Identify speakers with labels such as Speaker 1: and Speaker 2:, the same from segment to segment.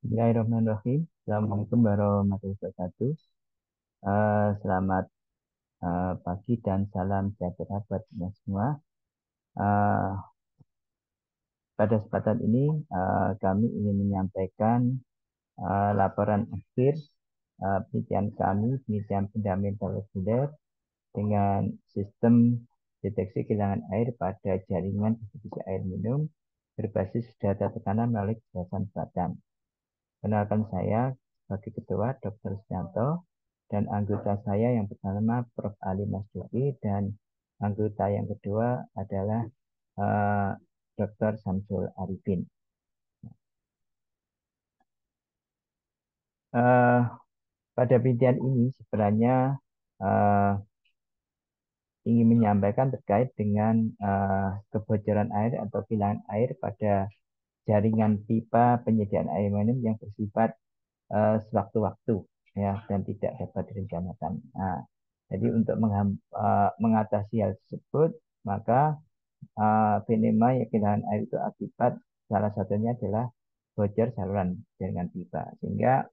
Speaker 1: Bismillahirrahmanirrahim. Assalamualaikum warahmatullahi wabarakatuh. Selamat pagi dan salam sejahtera buat kita semua. Eh, Pada kesempatan ini kami ingin menyampaikan laporan akhir penelitian kami, penelitian fundamental reguler dengan sistem deteksi kehilangan air pada jaringan distribusi air minum berbasis data tekanan melalui kecerdasan buatan. Kenalkan saya sebagai ketua Dr. Suyanto dan anggota saya yang pertama Prof. Ali Masduki dan anggota yang kedua adalah uh, Dr. Samsul Arifin. Uh, Pada penelitian ini sebenarnya uh, ingin menyampaikan terkait dengan kebocoran air atau kehilangan air pada jaringan pipa penyediaan air minum yang bersifat sewaktu-waktu ya dan tidak dapat direncanakan. Nah, jadi untuk mengatasi hal tersebut, maka fenomena yang kehilangan air itu akibat salah satunya adalah bocor saluran jaringan pipa. Sehingga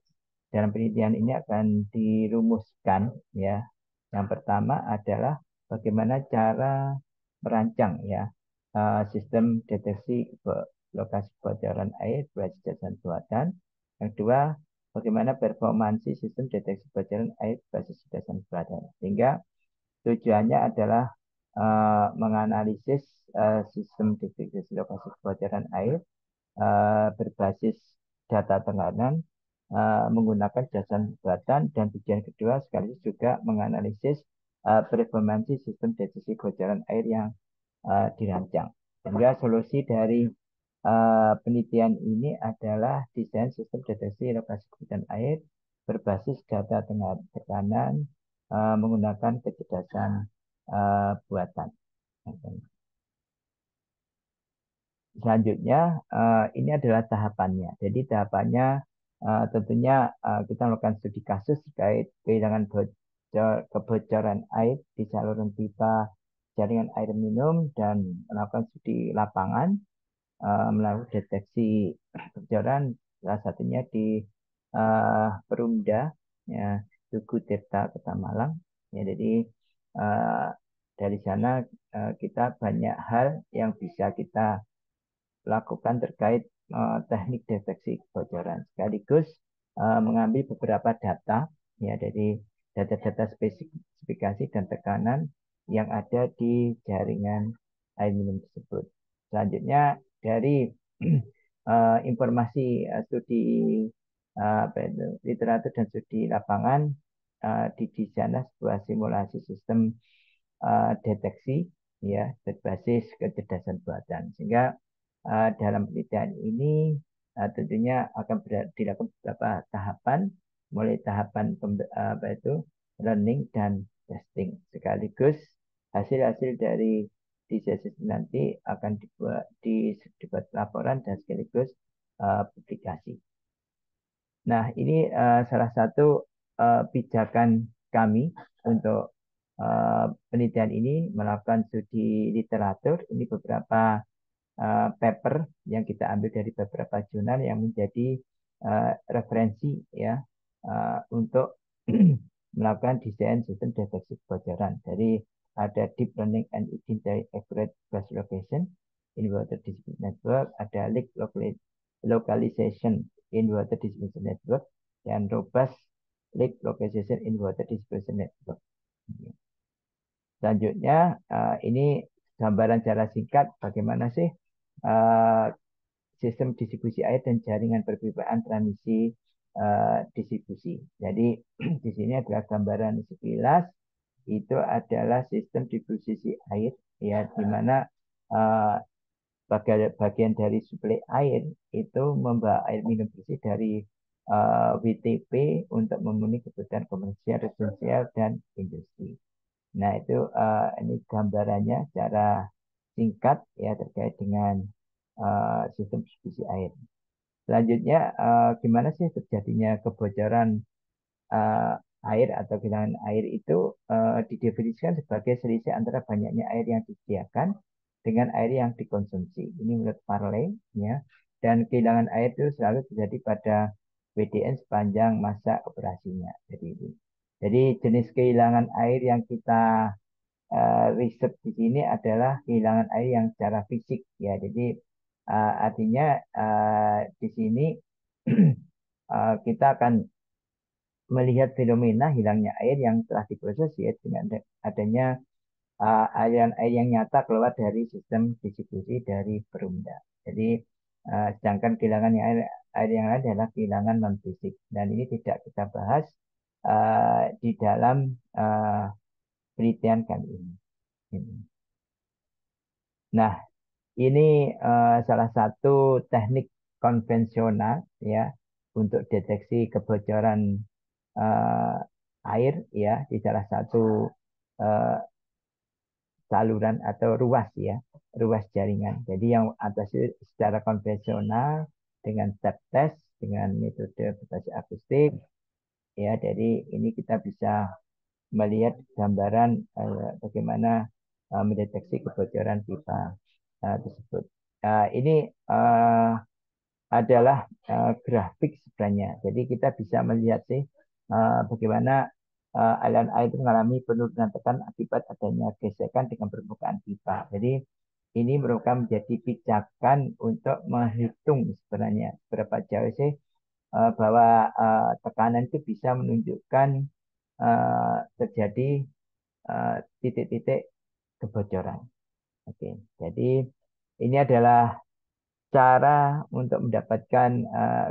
Speaker 1: dalam penelitian ini akan dirumuskan ya. Yang pertama adalah bagaimana cara merancang ya sistem deteksi lokasi kebocoran air berbasis jasa buatan. Yang kedua, bagaimana performansi sistem deteksi kebocoran air berbasis jasa buatan. Sehingga tujuannya adalah menganalisis sistem deteksi lokasi kebocoran air berbasis data tekanan menggunakan jasa buatan dan tujuan kedua sekaligus juga menganalisis performansi sistem deteksi kebocoran air yang dirancang. Sehingga solusi dari penelitian ini adalah desain sistem deteksi lokasi kebocoran air berbasis data tekanan menggunakan kecerdasan buatan. Selanjutnya, ini adalah tahapannya. Jadi tahapannya tentunya kita melakukan studi kasus terkait kehilangan kebocoran air di saluran pipa jaringan air minum dan melakukan studi lapangan melakukan deteksi kebocoran salah satunya di Perumda ya Tugu Tirta Kota Malang ya jadi uh, dari sana kita banyak hal yang bisa kita lakukan terkait teknik deteksi kebocoran sekaligus mengambil beberapa data ya dari data-data spesifikasi dan tekanan yang ada di jaringan air minum tersebut. Selanjutnya dari informasi studi literatur dan studi lapangan didesain sebuah simulasi sistem deteksi ya berbasis kecerdasan buatan sehingga dalam penelitian ini tentunya akan dilakukan beberapa tahapan mulai tahapan apa itu learning dan testing sekaligus hasil-hasil dari desain nanti akan dibuat laporan dan sekaligus publikasi. Nah, ini salah satu pijakan kami untuk penelitian ini melakukan studi literatur. Ini beberapa paper yang kita ambil dari beberapa jurnal yang menjadi referensi ya untuk melakukan desain sistem deteksi kebocoran. Jadi ada deep learning and identify accurate bus location in water distribution network, ada leak localization in water distribution network, dan robust leak localization in water distribution network. Selanjutnya, ini gambaran secara singkat bagaimana sih sistem distribusi air dan jaringan perpipaan transmisi distribusi. Jadi di sini adalah gambaran sekilas itu adalah sistem distribusi air ya di mana uh, bagian dari suplai air itu membawa air minum bersih dari WTP untuk memenuhi kebutuhan komersial, residensial, dan industri. Nah, itu ini gambarannya secara singkat ya terkait dengan sistem distribusi air. Selanjutnya, gimana sih terjadinya kebocoran uh, air atau kehilangan air itu didefinisikan sebagai selisih antara banyaknya air yang disediakan dengan air yang dikonsumsi. Ini menurut Farley ya. Dan kehilangan air itu selalu terjadi pada WDN sepanjang masa operasinya. Jadi jenis kehilangan air yang kita riset di sini adalah kehilangan air yang secara fisik ya. Jadi artinya di sini kita akan melihat fenomena hilangnya air yang telah diproses ya dengan adanya aliran air yang nyata keluar dari sistem distribusi dari perumda. Jadi sedangkan kehilangan air yang lain adalah kehilangan non fisik dan ini tidak kita bahas di dalam penelitian kali ini. Nah, ini salah satu teknik konvensional ya untuk deteksi kebocoran uh, air ya di salah satu uh, saluran atau ruas jaringan. Jadi yang atas secara konvensional dengan step test dengan metode berbasis akustik ya. Jadi ini kita bisa melihat gambaran bagaimana mendeteksi kebocoran pipa tersebut. Ini adalah grafik sebenarnya. Jadi kita bisa melihat sih bagaimana aliran air itu mengalami penurunan tekan akibat adanya gesekan dengan permukaan pipa. Jadi ini merupakan menjadi pijakan untuk menghitung sebenarnya berapa jauh sih bahwa tekanan itu bisa menunjukkan terjadi titik-titik kebocoran. Oke, jadi ini adalah cara untuk mendapatkan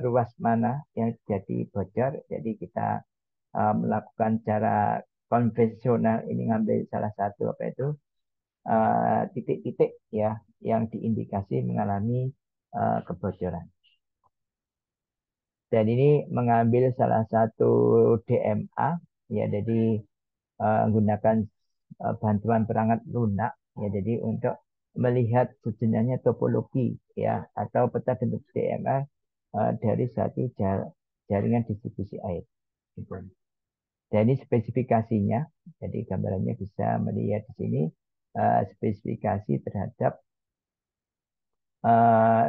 Speaker 1: ruas mana yang jadi bocor. Jadi kita melakukan cara konvensional ini ngambil salah satu apa itu titik-titik ya yang diindikasi mengalami kebocoran. Dan ini mengambil salah satu DMA ya jadi menggunakan bantuan perangkat lunak ya jadi untuk melihat sebenarnya topologi ya atau peta bentuk DMA dari satu jaringan distribusi air. Gitu. Dan ini spesifikasinya, jadi gambarannya bisa melihat di sini spesifikasi terhadap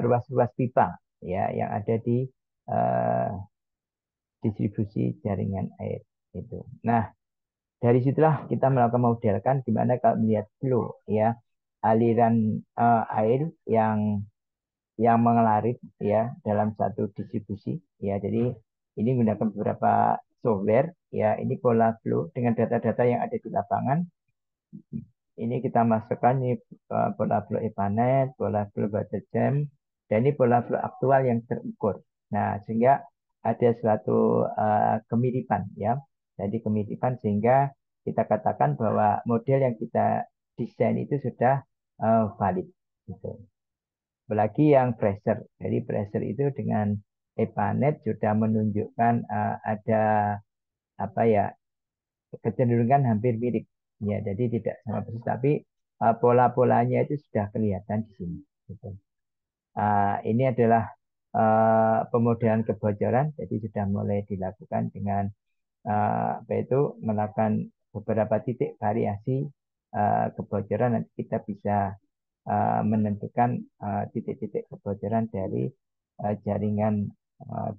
Speaker 1: ruas-ruas pipa ya yang ada di uh, distribusi jaringan air itu. Nah, dari situlah kita melakukan modelkan gimana kalau melihat flow ya aliran air yang mengalir ya dalam satu distribusi ya. Jadi ini menggunakan beberapa software ya. Ini pola flow dengan data-data yang ada di lapangan. Ini kita masukkan ini pola flow EPANET, pola flow water jam, dan ini pola flow aktual yang terukur. Nah, sehingga ada suatu kemiripan ya. Jadi kemiripan sehingga kita katakan bahwa model yang kita desain itu sudah valid. Gitu. Apalagi yang pressure. Jadi pressure itu dengan EPANET sudah menunjukkan ada apa ya kecenderungan hampir mirip. Ya, jadi tidak sama persis, tapi pola-polanya itu sudah kelihatan di sini. Gitu. Ini adalah pemodelan kebocoran, jadi sudah mulai dilakukan dengan apa itu melakukan beberapa titik variasi kebocoran. Nanti kita bisa menentukan titik-titik kebocoran dari jaringan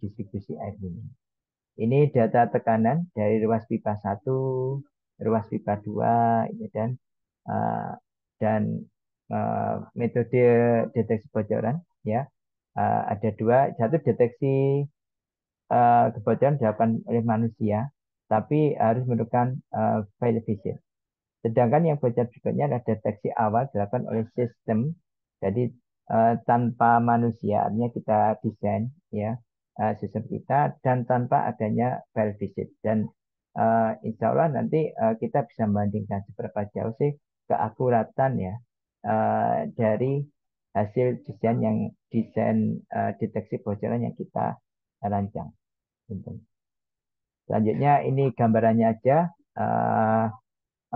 Speaker 1: distribusi air ini. Ini data tekanan dari ruas pipa 1, ruas pipa 2, ini uh, dan metode deteksi kebocoran ya. Ada dua, satu deteksi kebocoran dilakukan oleh manusia, tapi harus menggunakan file vision. Sedangkan yang bocor berikutnya adalah deteksi awal dilakukan oleh sistem. Jadi tanpa manusia, artinya kita desain ya sistem kita dan tanpa adanya file visit. Dan insya Allah nanti kita bisa membandingkan seberapa jauh sih keakuratan ya dari hasil desain deteksi bocoran yang kita rancang. Selanjutnya ini gambarannya aja.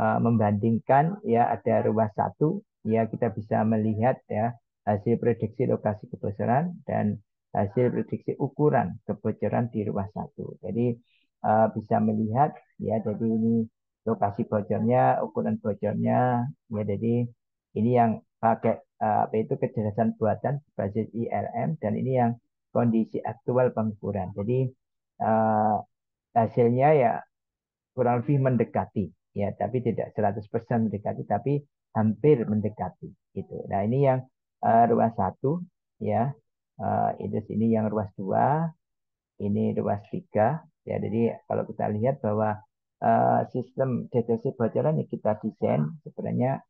Speaker 1: Membandingkan ya ada ruas satu ya kita bisa melihat ya hasil prediksi lokasi kebocoran dan hasil prediksi ukuran kebocoran di ruas satu. Jadi bisa melihat ya jadi ini lokasi bocornya, ukuran bocornya ya jadi ini yang pakai apa itu kejelasan buatan berbasis ILM dan ini yang kondisi aktual pengukuran. Jadi eh, hasilnya ya kurang lebih mendekati ya, tapi tidak 100% mendekati, tapi hampir mendekati gitu. Nah, ini yang ruas satu ya. Itu sini yang ruas dua, ini ruas tiga ya. Jadi kalau kita lihat bahwa sistem deteksi bocoran yang kita desain sebenarnya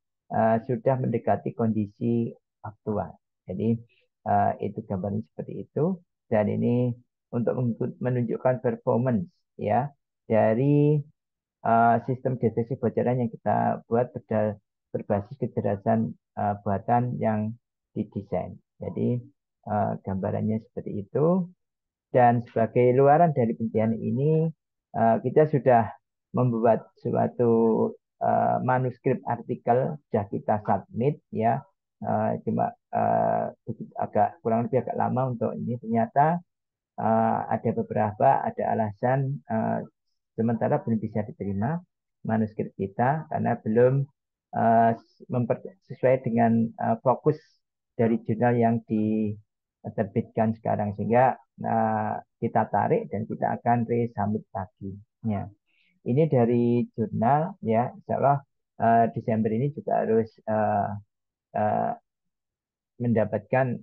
Speaker 1: sudah mendekati kondisi aktual. Jadi itu gambarnya seperti itu, dan ini untuk menunjukkan performance ya dari sistem deteksi bocoran yang kita buat berbasis kecerdasan buatan yang didesain. Jadi gambarannya seperti itu. Dan sebagai luaran dari penelitian ini, kita sudah membuat suatu manuskrip artikel, sudah kita submit ya. Cuma agak kurang lebih agak lama untuk ini. Ternyata ada beberapa ada alasan sementara belum bisa diterima manuskrip kita karena belum uh, sesuai dengan fokus dari jurnal yang diterbitkan sekarang, sehingga kita tarik dan kita akan resubmit lagi. Ya. Ini dari jurnal ya, insya Allah Desember ini juga harus uh, mendapatkan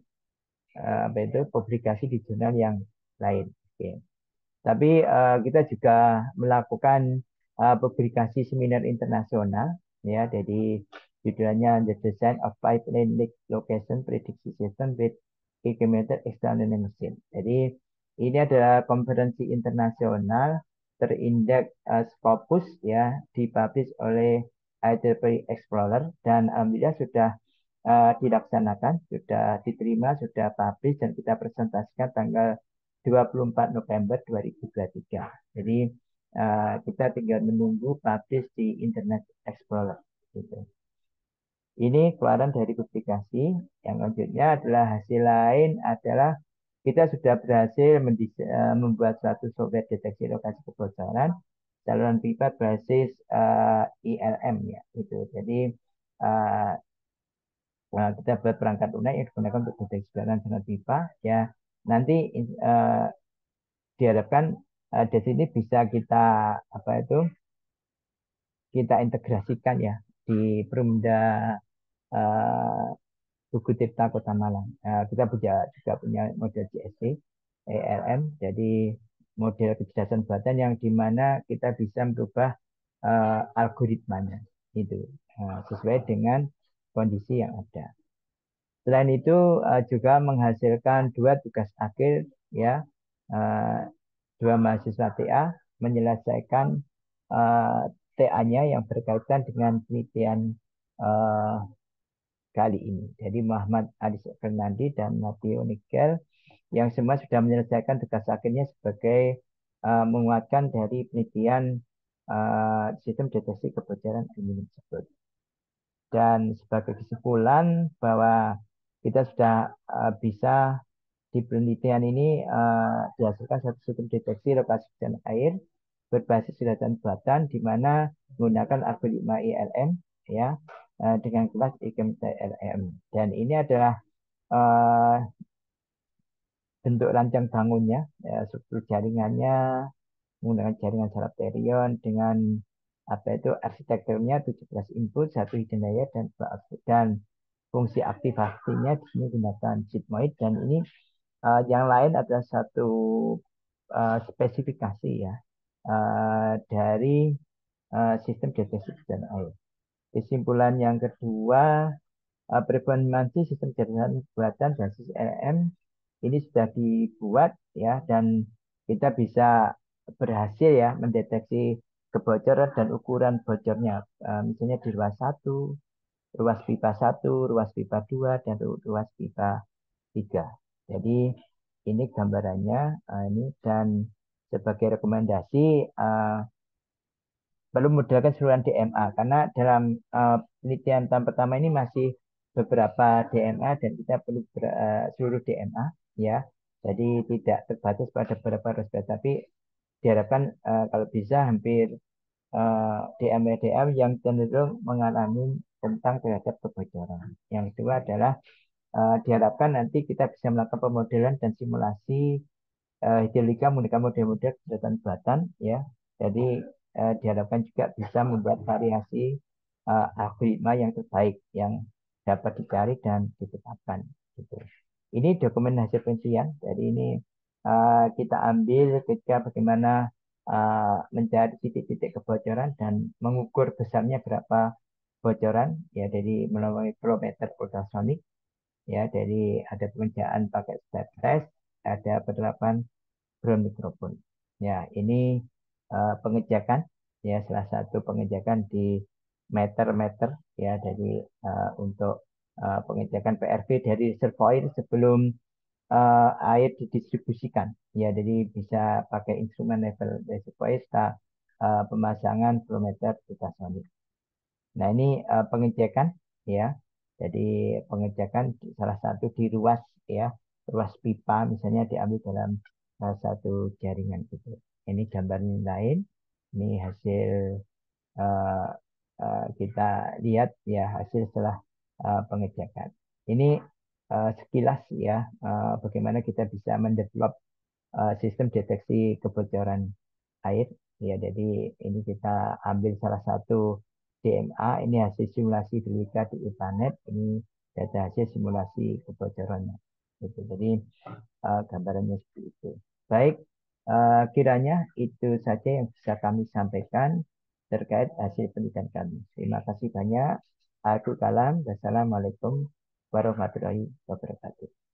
Speaker 1: apa itu publikasi di jurnal yang lain. Oke. Tapi kita juga melakukan publikasi seminar internasional ya. Jadi judulnya The Design of Pipeline Leak Location Prediction System with Accumulated External Machine. Jadi ini adalah konferensi internasional terindeks Scopus ya, dipublish oleh IEEE Explorer, dan alhamdulillah sudah dilaksanakan, sudah diterima, sudah publish, dan kita presentasikan tanggal 24 November 2023. Jadi kita tinggal menunggu publish di Internet Explorer. Gitu. Ini keluaran dari publikasi. Yang lanjutnya adalah hasil lain adalah kita sudah berhasil membuat suatu software deteksi lokasi kebocoran saluran pipa berbasis ILM ya. Itu. Jadi uh, kita buat perangkat lunak yang digunakan untuk deteksi saluran pipa ya. Nanti uh, diharapkan di sini bisa kita apa itu kita integrasikan ya di Perumda uh, Buku Cipta Kota Malang. Kita juga punya model GSC, ELM, jadi model kecerdasan buatan yang dimana kita bisa merubah algoritmanya itu sesuai dengan kondisi yang ada. Selain itu juga menghasilkan dua tugas akhir ya, uh, dua mahasiswa TA menyelesaikan TA-nya yang berkaitan dengan penelitian uh, kali ini. Jadi Muhammad Adis Fernandi dan Matthew Nikel yang semua sudah menyelesaikan tugas akhirnya sebagai menguatkan dari penelitian sistem deteksi kebocoran aluminium tersebut. Dan sebagai kesimpulan bahwa kita sudah bisa di penelitian ini dihasilkan satu sistem deteksi lokasi bencana air berbasis kecerdasan buatan di mana menggunakan algoritma ILM ya dengan kelas IKMTLM. Dan ini adalah uh, bentuk rancang bangunnya, ya, struktur jaringannya menggunakan jaringan Salapterion dengan apa itu arsitekturnya 17 input, satu hidden layer dan dua output, dan fungsi aktivasinya di sini gunakan sigmoid. Dan ini yang lain adalah satu spesifikasi ya dari sistem deteksi dan air. Kesimpulan yang kedua, performansi sistem jaringan buatan basis LM ini sudah dibuat ya, dan kita bisa berhasil ya mendeteksi kebocoran dan ukuran bocornya. Misalnya di ruas 1, ruas pipa 1, ruas pipa 2, dan ruas pipa 3. Jadi ini gambarannya ini, dan sebagai rekomendasi perlu modelkan keseluruhan DMA karena dalam penelitian tahap pertama ini masih beberapa DMA dan kita perlu seluruh DMA ya. Jadi tidak terbatas pada beberapa respon, tapi diharapkan kalau bisa hampir DM-DM yang cenderung mengalami tentang terhadap kebocoran. Yang kedua adalah diharapkan nanti kita bisa melakukan pemodelan dan simulasi hidrolika menggunakan model-model kecerdasan buatan ya. Jadi diharapkan juga bisa membuat variasi algoritma yang terbaik yang dapat dicari dan ditetapkan gitu. Ini dokumen hasil penelitian. Jadi ini kita ambil ketika bagaimana mencari titik-titik kebocoran dan mengukur besarnya berapa bocoran ya, jadi melalui flow-meter ultrasonic ya. Jadi ada pengerjaan pakai step test, ada penerapan ground microphone. Ya, ini pengecekan ya, salah satu pengecekan di meter-meter ya. Jadi untuk pengecekan PRV dari reservoir sebelum air didistribusikan ya. Jadi bisa pakai instrumen level reservoir setelah pemasangan barometer ultrasonic. Nah, ini pengecekan ya. Jadi pengecekan salah satu di ruas ya, ruas pipa misalnya diambil dalam salah satu jaringan gitu. Ini gambar lain. Ini hasil eh, kita lihat ya, hasil setelah pengecekan. Ini sekilas ya, bagaimana kita bisa mendevelop sistem deteksi kebocoran air ya. Jadi ini kita ambil salah satu DMA, ini hasil simulasi Delika di internet, ini data hasil simulasi kebocorannya gitu. Jadi gambarannya seperti itu. Baik, kiranya itu saja yang bisa kami sampaikan terkait hasil penelitian kami. Terima kasih banyak. Aku Kalam. Wassalamualaikum warahmatullahi wabarakatuh.